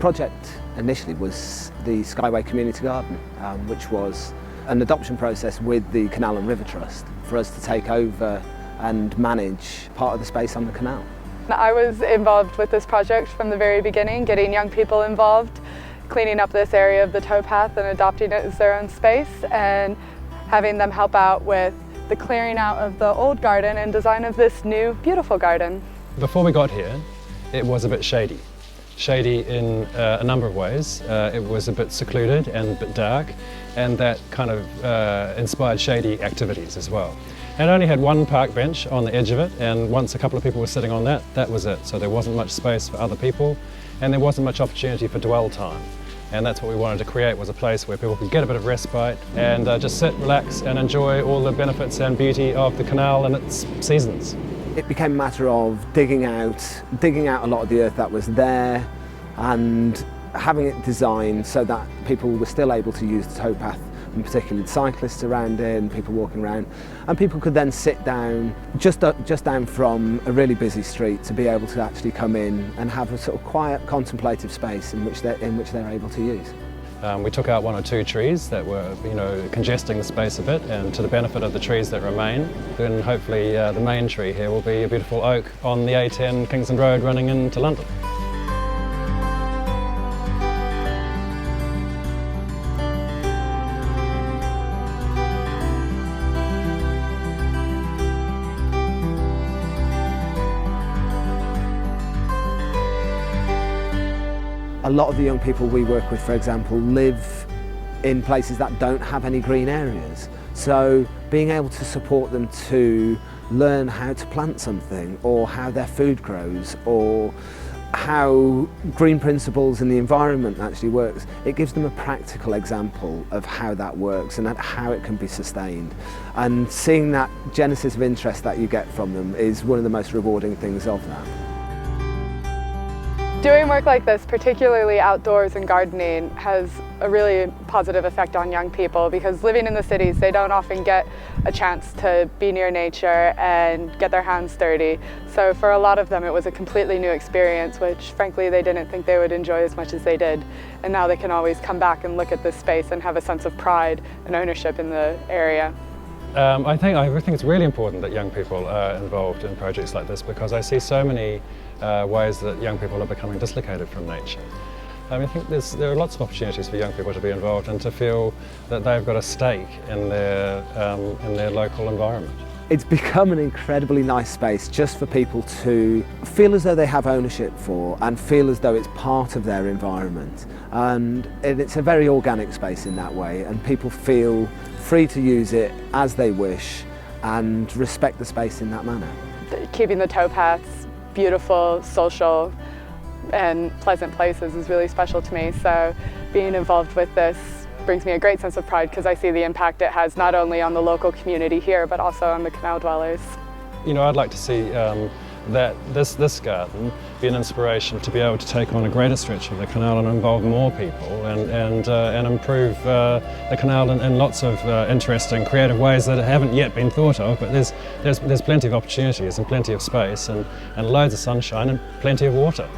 project initially was the SkyWay Community Garden, which was an adoption process with the Canal River Trust for us to take over and manage part of the space on the canal. I was involved with this project from the very beginning, getting young people involved, cleaning up this area of the towpath and adopting it as their own space, and having them help out with the clearing out of the old garden and design of this new beautiful garden. Before we got here, it was a bit shady. Shady in a number of ways. It was a bit secluded and a bit dark, and that kind of inspired shady activities as well. It only had one park bench on the edge of it, and once a couple of people were sitting on that, that was it. So there wasn't much space for other people, and there wasn't much opportunity for dwell time. And that's what we wanted to create, was a place where people could get a bit of respite and just sit, relax and enjoy all the benefits and beauty of the canal and its seasons. It became a matter of digging out a lot of the earth that was there and having it designed so that people were still able to use the towpath, and particularly cyclists around it and people walking around, and people could then sit down just down from a really busy street to be able to actually come in and have a sort of quiet contemplative space in which they're able to use. We took out one or two trees that were, congesting the space a bit, and to the benefit of the trees that remain, then hopefully the main tree here will be a beautiful oak on the A10 Kingsland Road running into London. A lot of the young people we work with, for example, live in places that don't have any green areas. So being able to support them to learn how to plant something, or how their food grows, or how green principles in the environment actually works, it gives them a practical example of how that works and how it can be sustained. And seeing that genesis of interest that you get from them is one of the most rewarding things of that. Doing work like this, particularly outdoors and gardening, has a really positive effect on young people, because living in the cities, they don't often get a chance to be near nature and get their hands dirty. So for a lot of them, it was a completely new experience, which frankly they didn't think they would enjoy as much as they did. And now they can always come back and look at this space and have a sense of pride and ownership in the area. I think it's really important that young people are involved in projects like this, because I see so many ways that young people are becoming dislocated from nature. I think there are lots of opportunities for young people to be involved and to feel that they've got a stake in their local environment. It's become an incredibly nice space just for people to feel as though they have ownership for, and feel as though it's part of their environment. And it's a very organic space in that way, and people feel free to use it as they wish and respect the space in that manner. Keeping the towpaths beautiful, social and pleasant places is really special to me. So being involved with this brings me a great sense of pride, because I see the impact it has not only on the local community here, but also on the canal dwellers. I'd like to see that this garden be an inspiration to be able to take on a greater stretch of the canal and involve more people and improve the canal in lots of interesting, creative ways that haven't yet been thought of. But there's plenty of opportunities and plenty of space and loads of sunshine and plenty of water.